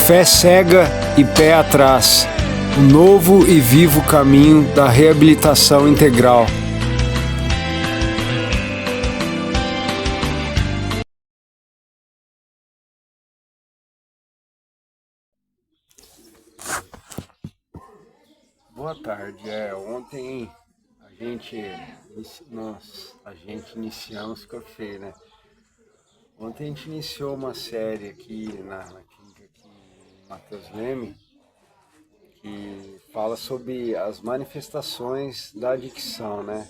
Fé cega e pé atrás. O novo e vivo caminho da reabilitação integral. Boa tarde. Ontem a gente iniciamos, ficou feio, né? Ontem a gente iniciou uma série aqui na clínica aqui em Matheus Leme, que fala sobre as manifestações da adicção, né?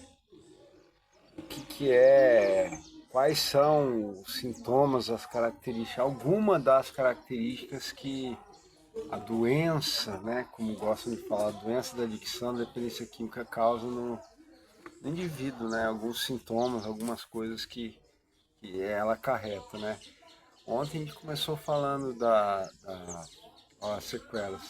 Quais são os sintomas, as características, alguma das características que a doença, né, como gostam de falar, a doença da adicção, da dependência química causa no indivíduo, né? Alguns sintomas, algumas coisas que ela acarreta, né? Ontem a gente começou falando as sequelas,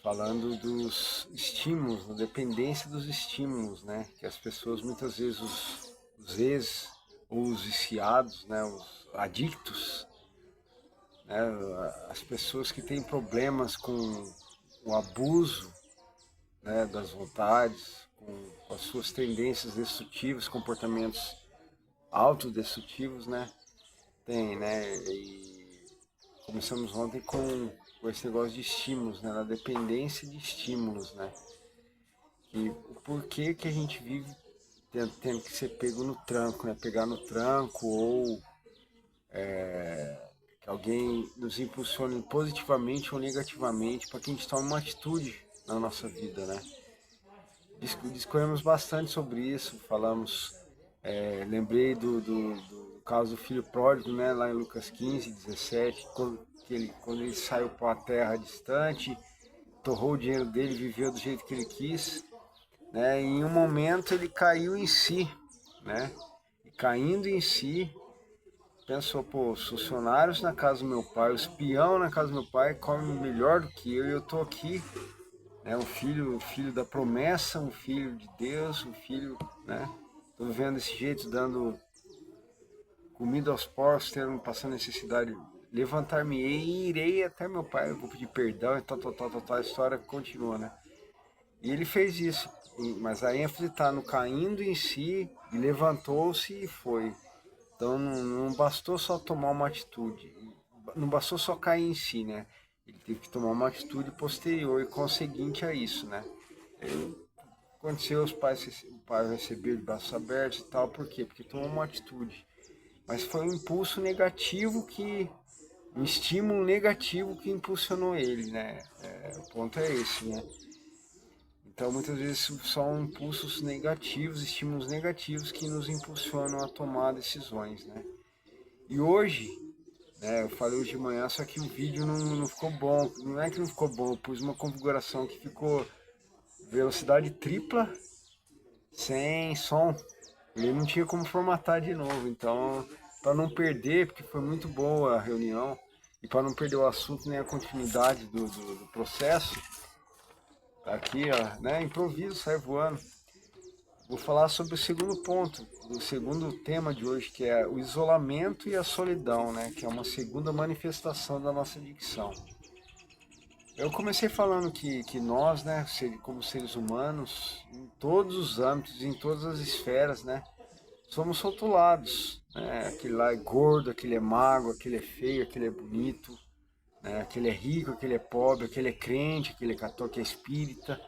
falando dos estímulos, da dependência dos estímulos, né? Que as pessoas, muitas vezes, os ex ou os viciados, né? Os adictos, né? As pessoas que têm problemas com o abuso, né? Das vontades, com as suas tendências destrutivas, comportamentos autodestrutivos, né? Tem, né? E começamos ontem com esse negócio de estímulos, né? Na dependência de estímulos, né? E o porquê que a gente vive tendo que ser pego no tranco, né? Pegar no tranco ou que alguém nos impulsione positivamente ou negativamente para que a gente tome uma atitude na nossa vida, né? Discorremos bastante sobre isso, falamos, lembrei do caso do filho pródigo, né? Lá em Lucas 15, 17, quando ele saiu para uma terra distante, torrou o dinheiro dele, viveu do jeito que ele quis, né? E em um momento ele caiu em si, né? E caindo em si, pensou, pô, os funcionários na casa do meu pai, os peão na casa do meu pai comem melhor do que eu, e eu tô aqui, né? Um filho da promessa, um filho de Deus, um filho, né? Tô vivendo desse jeito, dando comida aos porcos, passando necessidade. Levantar-me-ei e irei até meu pai, eu vou pedir perdão e tal, a história continua, né? E ele fez isso, mas a ênfase está no caindo em si, e levantou-se e foi. Então não bastou só tomar uma atitude, não bastou só cair em si, né? Ele teve que tomar uma atitude posterior e conseguinte a isso, né? Aconteceu, o pai recebeu de braços abertos e tal, por quê? Porque tomou uma atitude. Mas foi um impulso negativo um estímulo negativo que impulsionou ele, né? O ponto é esse, né? Então, muitas vezes são impulsos negativos, estímulos negativos que nos impulsionam a tomar decisões, né? E hoje, né, eu falei hoje de manhã, só que o vídeo não ficou bom. Não é que não ficou bom, eu pus uma configuração que ficou velocidade tripla, sem som. E não tinha como formatar de novo, então, para não perder, porque foi muito boa a reunião, e para não perder o assunto nem a continuidade do processo, tá aqui, ó, né, improviso, sai voando. Vou falar sobre o segundo ponto, o segundo tema de hoje, que é o isolamento e a solidão, né? Que é uma segunda manifestação da nossa adicção. Eu comecei falando que nós, né, como seres humanos, em todos os âmbitos, em todas as esferas, né, somos rotulados. Né? Aquele lá é gordo, aquele é magro, aquele é feio, aquele é bonito, né? Aquele é rico, aquele é pobre, aquele é crente, aquele é católico, é espírita.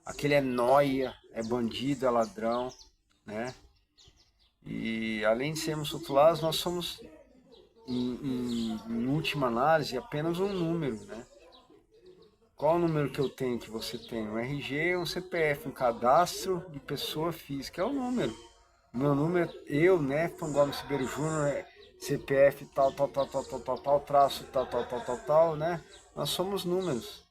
Aquele é nóia, é bandido, é ladrão, né? E além de sermos rotulados, nós somos, em última análise, apenas um número, né? Qual o número que eu tenho, que você tem? Um RG, um CPF, um cadastro de pessoa física, é o número. O meu número, Nefton Gomes Ribeiro Júnior, CPF tal, traço tal, né? Nós somos números.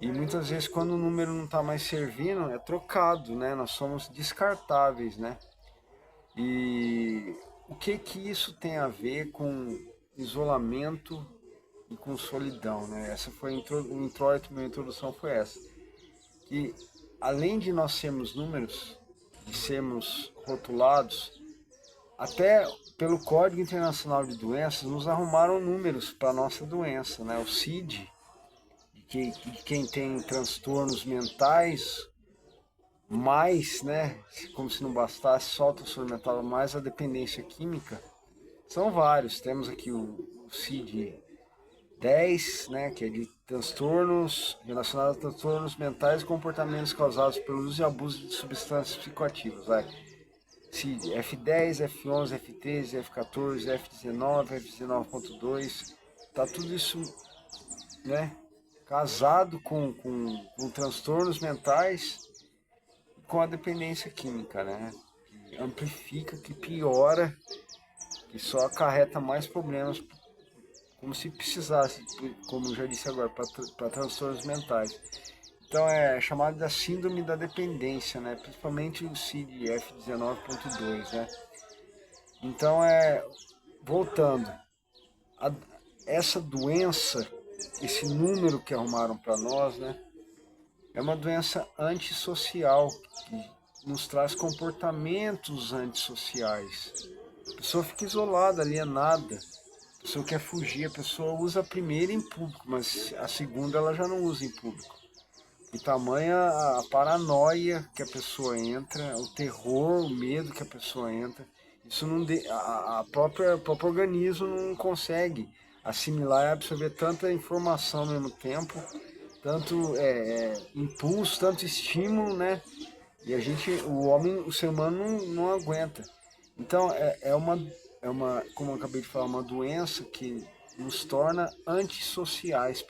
E muitas vezes quando o número não está mais servindo, é trocado, né? Nós somos descartáveis, né? E o que isso tem a ver com isolamento e com solidão, né? Essa foi o introito, minha introdução foi essa. Que além de nós sermos números, de sermos rotulados, até pelo Código Internacional de Doenças, nos arrumaram números para a nossa doença, né? O CID, de quem tem transtornos mentais, mais, né? Como se não bastasse só o transtorno mental, mais a dependência química, são vários. Temos aqui o CID-10, né? Que é de transtornos relacionados a transtornos mentais e comportamentos causados pelo uso e abuso de substâncias psicoativas. Vai. CID F10, F11, F13, F14, F19, F19.2, tá tudo isso, né, casado com transtornos mentais, com a dependência química, né, que amplifica, que piora, que só acarreta mais problemas, como se precisasse, como eu já disse agora, para transtornos mentais. Então é chamado da síndrome da dependência, né, principalmente o CID F19.2, né. Então voltando, a, essa doença, esse número que arrumaram para nós, né, é uma doença antissocial, que nos traz comportamentos antissociais. A pessoa fica isolada, alienada, a pessoa quer fugir, a pessoa usa a primeira em público, mas a segunda ela já não usa em público. E tamanha a paranoia que a pessoa entra, o terror, o medo que a pessoa entra. Isso não o próprio organismo não consegue assimilar e absorver tanta informação ao mesmo tempo, tanto impulso, tanto estímulo, né? E o homem, o ser humano não aguenta. Então como eu acabei de falar, uma doença que nos torna antissociais,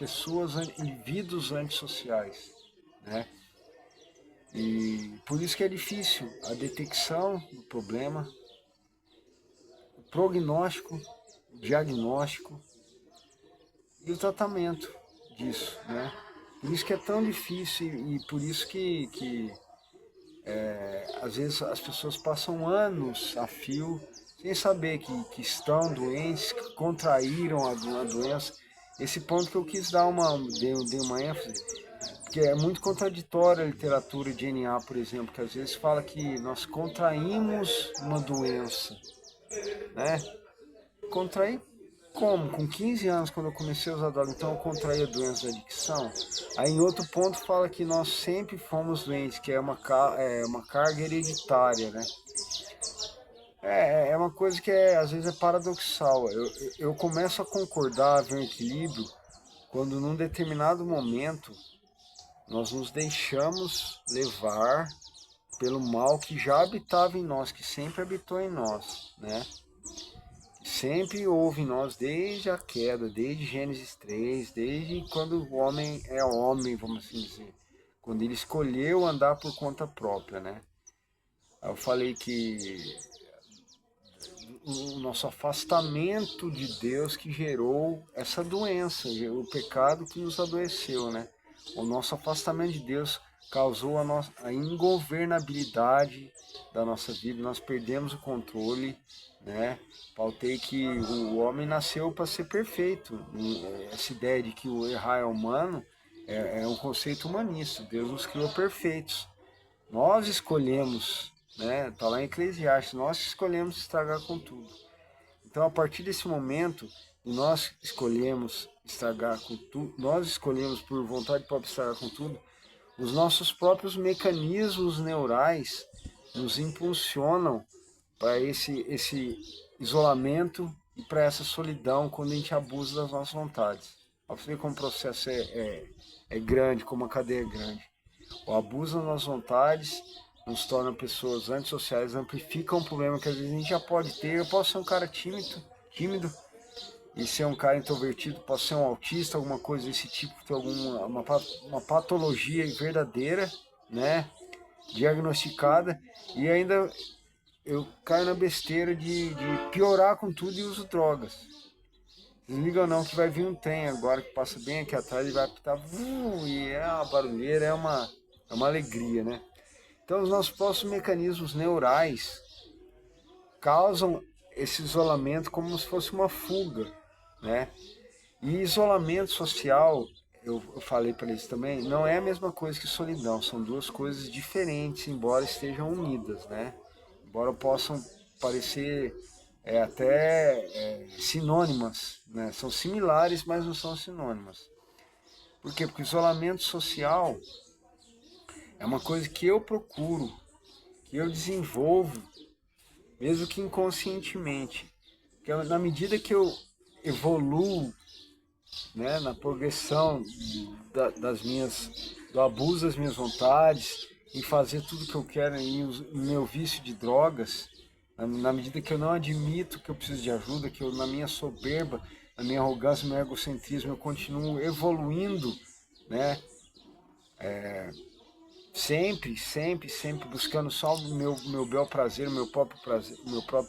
indivíduos antissociais, né? E por isso que é difícil a detecção do problema, o prognóstico, o diagnóstico e o tratamento disso, né? Por isso que é tão difícil e por isso que às vezes as pessoas passam anos a fio sem saber que estão doentes, que contraíram a doença. Esse ponto que eu quis dei uma ênfase, porque é muito contraditória a literatura de DNA, por exemplo, que às vezes fala que nós contraímos uma doença, né? Contrair como? Com 15 anos, quando eu comecei a usar droga, então eu contraí a doença da adicção. Aí em outro ponto fala que nós sempre fomos doentes, que é uma carga hereditária, né? É uma coisa que às vezes é paradoxal. Eu começo a concordar, a ver um equilíbrio, quando num determinado momento nós nos deixamos levar pelo mal que já habitava em nós, que sempre habitou em nós, né? Sempre houve em nós desde a queda, desde Gênesis 3, desde quando o homem é homem, vamos assim dizer. Quando ele escolheu andar por conta própria, né? Eu falei que o nosso afastamento de Deus que gerou essa doença, o pecado que nos adoeceu, né? O nosso afastamento de Deus causou a ingovernabilidade da nossa vida, nós perdemos o controle, né? Pautei que o homem nasceu para ser perfeito. Essa ideia de que o errar é humano é um conceito humanista. Deus nos criou perfeitos. Nós escolhemos, né? Tá lá em Eclesiastes, nós escolhemos estragar com tudo. Então, a partir desse momento, nós escolhemos estragar com tudo, nós escolhemos por vontade própria estragar com tudo, os nossos próprios mecanismos neurais nos impulsionam para esse isolamento e para essa solidão quando a gente abusa das nossas vontades. Para você ver como o processo é grande, como a cadeia é grande. O abuso das nossas vontades nos torna pessoas antissociais, amplifica um problema que às vezes a gente já pode ter. Eu posso ser um cara tímido e ser um cara introvertido, posso ser um autista, alguma coisa desse tipo, ter uma patologia verdadeira, né, diagnosticada, e ainda eu caio na besteira de piorar com tudo e uso drogas. Desliga não que vai vir um trem agora que passa bem aqui atrás e vai apitar, e é uma barulheira, é uma alegria, né? Então os nossos próprios mecanismos neurais causam esse isolamento como se fosse uma fuga, né? E isolamento social, eu falei para eles também, não é a mesma coisa que solidão, são duas coisas diferentes, embora estejam unidas, né? Embora possam parecer até sinônimas, né? São similares, mas não são sinônimas. Por quê? Porque o isolamento social é uma coisa que eu procuro, que eu desenvolvo, mesmo que inconscientemente. Porque na medida que eu evoluo, né, na progressão do abuso das minhas vontades, em fazer tudo que eu quero, no meu vício de drogas, na medida que eu não admito que eu preciso de ajuda, que eu, na minha soberba, na minha arrogância, no meu egocentrismo, eu continuo evoluindo, né, sempre buscando só o meu bel prazer, o meu próprio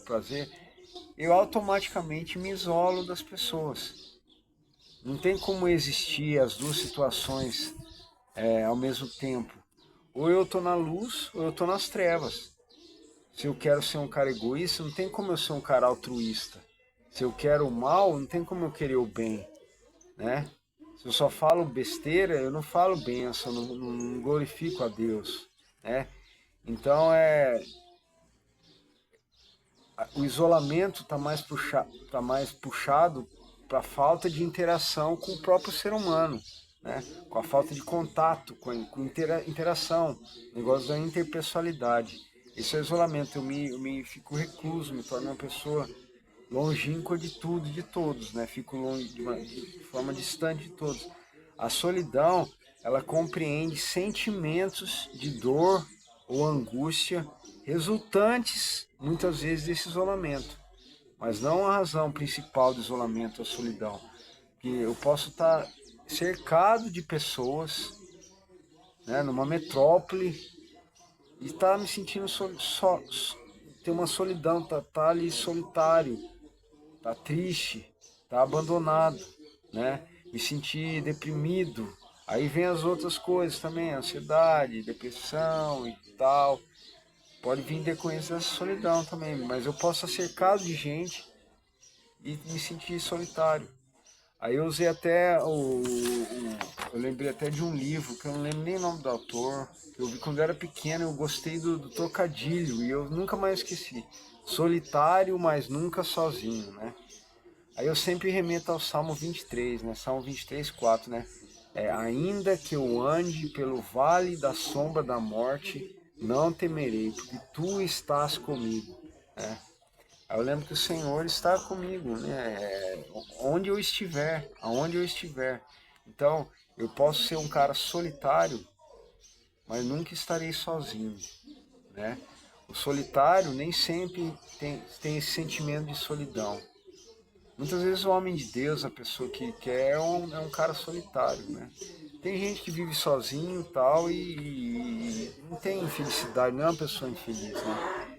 prazer, eu automaticamente me isolo das pessoas. Não tem como existir as duas situações ao mesmo tempo. Ou eu estou na luz, ou eu estou nas trevas. Se eu quero ser um cara egoísta, não tem como eu ser um cara altruísta. Se eu quero o mal, não tem como eu querer o bem, né? Se eu só falo besteira, eu não falo bênção, não glorifico a Deus, né? Então o isolamento tá mais puxado para a falta de interação com o próprio ser humano, né? Com a falta de contato, com interação, negócio da interpessoalidade. Esse é o isolamento, eu me fico recluso, me torno uma pessoa longínqua de tudo, de todos, né? Fico longe, de forma distante de todos. A solidão, ela compreende sentimentos de dor ou angústia resultantes, muitas vezes, desse isolamento. Mas não a razão principal do isolamento, a solidão. Que eu posso estar cercado de pessoas, né, numa metrópole, e estar me sentindo ter uma solidão, tá ali solitário, tá triste, tá abandonado, né? Me sentir deprimido. Aí vem as outras coisas também, ansiedade, depressão e tal. Pode vir decorrência dessa solidão também, mas eu posso estar cercado de gente e me sentir solitário. Aí eu usei até eu lembrei até de um livro, que eu não lembro nem o nome do autor, que eu vi quando eu era pequeno, eu gostei do trocadilho e eu nunca mais esqueci. Solitário, mas nunca sozinho, né? Aí eu sempre remeto ao Salmo 23, né? Salmo 23, 4, né? Ainda que eu ande pelo vale da sombra da morte, não temerei, porque tu estás comigo, né? Aí eu lembro que o Senhor está comigo, né? Onde eu estiver, aonde eu estiver. Então, eu posso ser um cara solitário, mas nunca estarei sozinho, né? O solitário nem sempre tem esse sentimento de solidão. Muitas vezes o homem de Deus, a pessoa que quer, é um cara solitário, né? Tem gente que vive sozinho tal, e não tem felicidade, não é uma pessoa infeliz, né?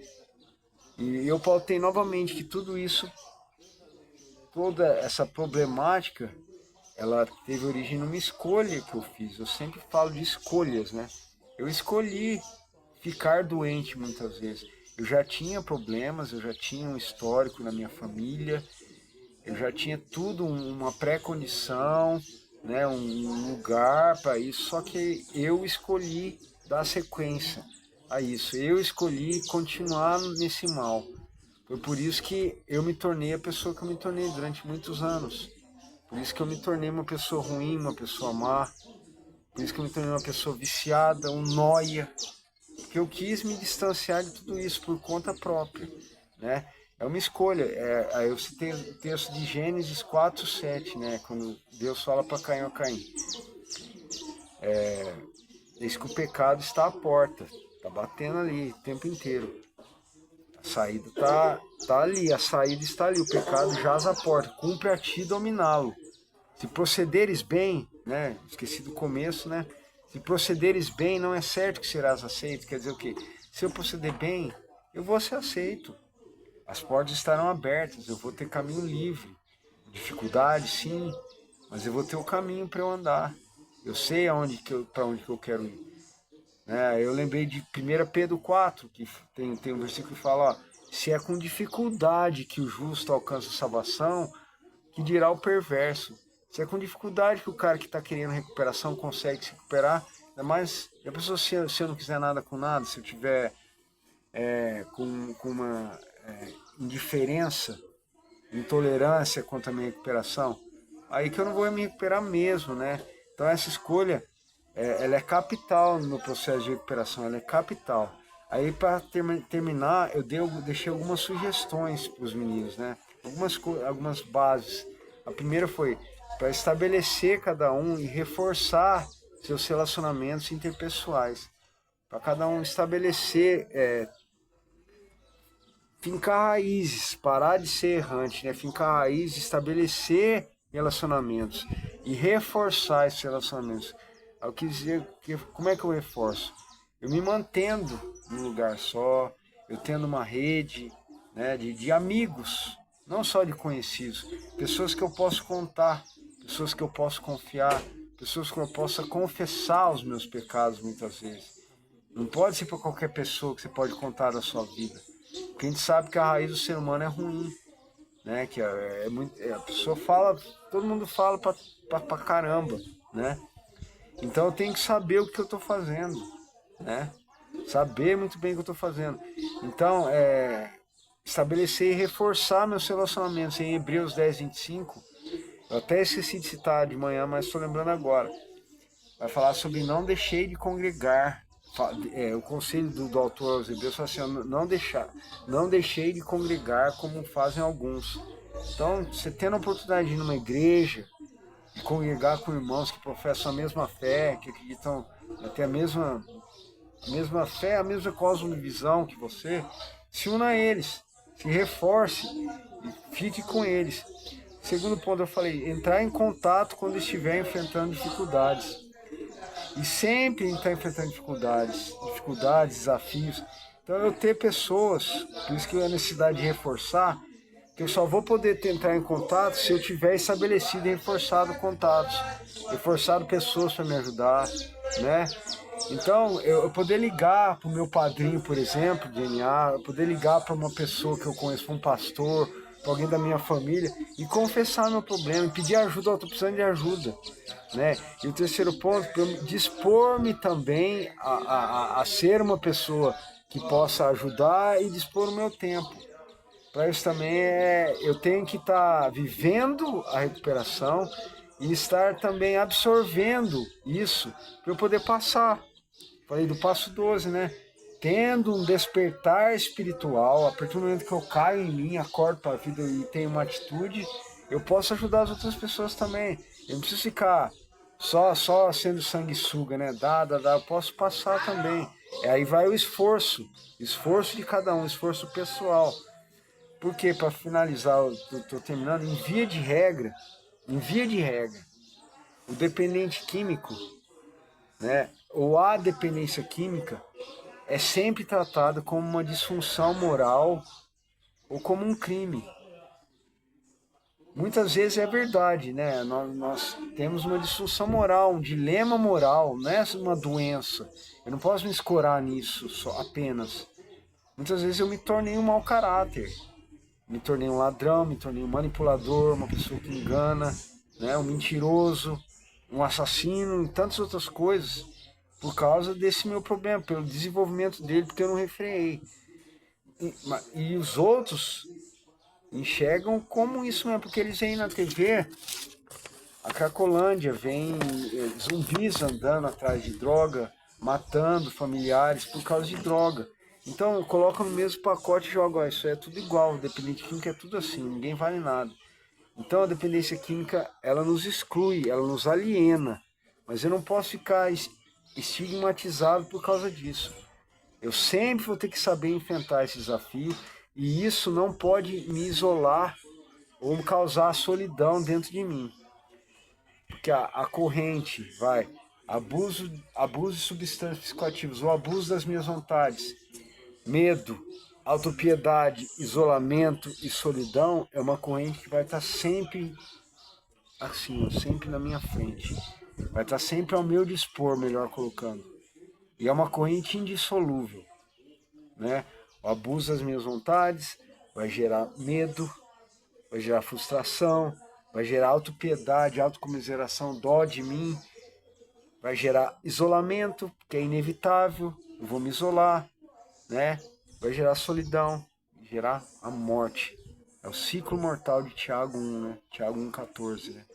E eu pautei novamente que tudo isso, toda essa problemática, ela teve origem numa escolha que eu fiz. Eu sempre falo de escolhas, né? Eu escolhi ficar doente muitas vezes. Eu já tinha problemas, eu já tinha um histórico na minha família, eu já tinha tudo, uma pré-condição, né, um lugar para isso, só que eu escolhi dar sequência a isso, eu escolhi continuar nesse mal. Foi por isso que eu me tornei a pessoa que eu me tornei durante muitos anos. Por isso que eu me tornei uma pessoa ruim, uma pessoa má. Por isso que eu me tornei uma pessoa viciada, um nóia. Porque eu quis me distanciar de tudo isso por conta própria, né? É uma escolha. Aí eu citei o texto de Gênesis 4:7, né? Quando Deus fala para Caim, ó Caim, diz que o pecado está à porta, está batendo ali o tempo inteiro. A saída tá ali, a saída está ali, o pecado jaz à porta, cumpre a ti dominá-lo. Se procederes bem, né? Esqueci do começo, né? Se procederes bem, não é certo que serás aceito. Quer dizer o quê? Se eu proceder bem, eu vou ser aceito. As portas estarão abertas, eu vou ter caminho livre. Dificuldade, sim, mas eu vou ter o caminho para eu andar. Eu sei para onde que eu quero ir. Eu lembrei de 1 Pedro 4, que tem um versículo que fala, ó, se é com dificuldade que o justo alcança a salvação, que dirá o perverso. Se é com dificuldade que o cara que está querendo recuperação consegue se recuperar, ainda mais a pessoa, se eu não quiser nada com nada, se eu tiver com uma indiferença, intolerância quanto à minha recuperação, aí que eu não vou me recuperar mesmo, né? Então essa escolha, ela é capital no meu processo de recuperação, ela é capital. Aí para terminar, deixei algumas sugestões para os meninos, né? Algumas bases. A primeira foi para estabelecer cada um e reforçar seus relacionamentos interpessoais. Para cada um estabelecer, fincar raízes, parar de ser errante, né? Fincar raízes, estabelecer relacionamentos e reforçar esses relacionamentos. Eu quis dizer que como é que eu reforço? Eu me mantendo num lugar só, eu tendo uma rede, né, de amigos, não só de conhecidos, pessoas que eu posso contar, pessoas que eu posso confiar, pessoas que eu possa confessar os meus pecados muitas vezes. Não pode ser para qualquer pessoa que você pode contar da sua vida. Porque a gente sabe que a raiz do ser humano é ruim, né? Que a pessoa fala, todo mundo fala pra caramba, né? Então eu tenho que saber o que eu estou fazendo, né? Saber muito bem o que eu estou fazendo. Então, estabelecer e reforçar meus relacionamentos. Em Hebreus 10:25, eu até esqueci de citar de manhã, mas estou lembrando agora. Vai falar sobre não deixei de congregar. O conselho do autor aos Hebreus fala assim, não deixei de congregar como fazem alguns. Então, você tendo a oportunidade de ir numa igreja, de congregar com irmãos que professam a mesma fé, que acreditam até a mesma fé, a mesma cosmovisão que você, se una a eles, se reforce e fique com eles. Segundo ponto, eu falei, entrar em contato quando estiver enfrentando dificuldades. E sempre estar enfrentando dificuldades, desafios. Então eu ter pessoas, por isso que a necessidade de reforçar, que eu só vou poder tentar em contato se eu tiver estabelecido e reforçado contatos, reforçado pessoas para me ajudar, né? Então, eu poder ligar para o meu padrinho, por exemplo, DNA, eu poder ligar para uma pessoa que eu conheço, para um pastor, para alguém da minha família, e confessar meu problema, e pedir ajuda, eu estou precisando de ajuda, né? E o terceiro ponto, para eu dispor-me também a ser uma pessoa que possa ajudar e dispor o meu tempo. Para isso também eu tenho que estar vivendo a recuperação e estar também absorvendo isso para eu poder passar. Falei do passo 12, né? Tendo um despertar espiritual, a partir do momento que eu caio em mim, acordo para a vida e tenho uma atitude, eu posso ajudar as outras pessoas também. Eu não preciso ficar só sendo sanguessuga, né? Eu posso passar também. Aí vai o esforço de cada um, esforço pessoal. Porque, para finalizar, eu estou terminando, em via de regra, o dependente químico, né, ou a dependência química, é sempre tratado como uma disfunção moral ou como um crime. Muitas vezes é verdade, né? Nós temos uma disfunção moral, um dilema moral, não é uma doença. Eu não posso me escorar nisso só apenas. Muitas vezes eu me tornei um mau caráter, me tornei um ladrão, me tornei um manipulador, uma pessoa que engana, né? Um mentiroso, um assassino e tantas outras coisas por causa desse meu problema, pelo desenvolvimento dele, porque eu não refreiei. E os outros enxergam como isso mesmo, porque eles veem na TV a Cracolândia, vem zumbis andando atrás de droga, matando familiares por causa de droga. Então eu coloco no mesmo pacote e jogo, ó, isso é tudo igual, dependente química é tudo assim, ninguém vale nada. Então a dependência química, ela nos exclui, ela nos aliena, mas eu não posso ficar estigmatizado por causa disso. Eu sempre vou ter que saber enfrentar esse desafio e isso não pode me isolar ou causar solidão dentro de mim. Porque a corrente, abuso de substâncias psicoativas, o abuso das minhas vontades, medo, autopiedade, isolamento e solidão é uma corrente que vai estar sempre assim, sempre na minha frente. Vai estar sempre ao meu dispor, melhor colocando. E é uma corrente indissolúvel, né? O abuso das minhas vontades vai gerar medo, vai gerar frustração, vai gerar autopiedade, autocomiseração, dó de mim, vai gerar isolamento, que é inevitável, eu vou me isolar, né? Vai gerar solidão, gerar a morte. É o ciclo mortal de Tiago 1, né? Tiago 1,14, né?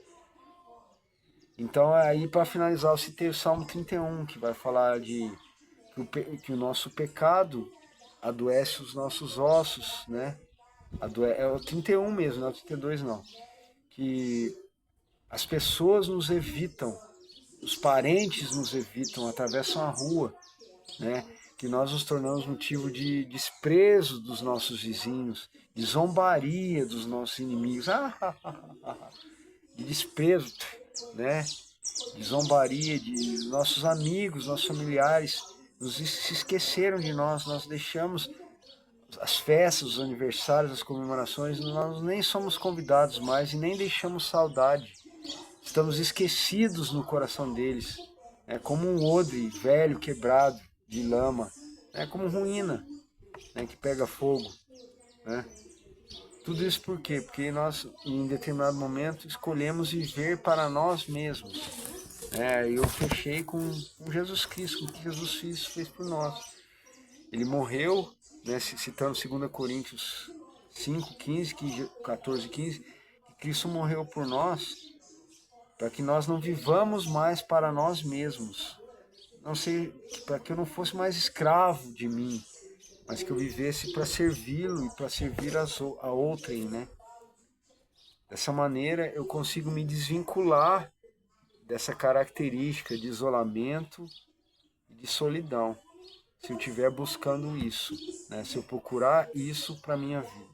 Então aí para finalizar, eu citei o Salmo 31, que vai falar de que o nosso pecado adoece os nossos ossos, né? É o 31 mesmo, não é o 32 não. Que as pessoas nos evitam, os parentes nos evitam, atravessam a rua, né? Que nós nos tornamos motivo de desprezo dos nossos vizinhos, de zombaria dos nossos inimigos, de desprezo, né? De zombaria de nossos amigos, nossos familiares, se esqueceram de nós, nós deixamos as festas, os aniversários, as comemorações, nós nem somos convidados mais e nem deixamos saudade. Estamos esquecidos no coração deles. É como um odre velho, quebrado, de lama. É como ruína, né, que pega fogo. Né? Tudo isso por quê? Porque nós, em determinado momento, escolhemos viver para nós mesmos. Eu fechei com Jesus Cristo, com o que Jesus fez por nós. Ele morreu, né, citando 2 Coríntios 5, 15, 14, 15, que Cristo morreu por nós, para que nós não vivamos mais para nós mesmos. Não sei, para que eu não fosse mais escravo de mim, mas que eu vivesse para servi-lo e para servir a outrem, né? Dessa maneira eu consigo me desvincular dessa característica de isolamento e de solidão, se eu estiver buscando isso, né? Se eu procurar isso para minha vida,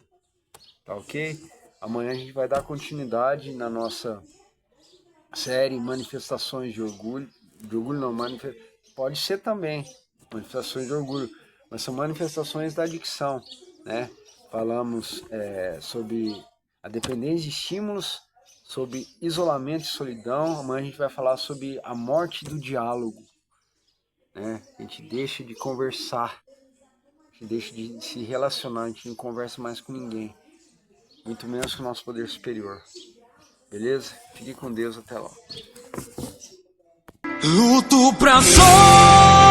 tá ok? Amanhã a gente vai dar continuidade na nossa série Manifestações de Orgulho. De orgulho não, pode ser também manifestações de orgulho, mas são manifestações da adicção, né? Falamos sobre a dependência de estímulos, sobre isolamento e solidão. Amanhã a gente vai falar sobre a morte do diálogo, né? A gente deixa de conversar, a gente deixa de se relacionar, a gente não conversa mais com ninguém, muito menos com o nosso poder superior. Beleza? Fique com Deus, até lá. Luto pra só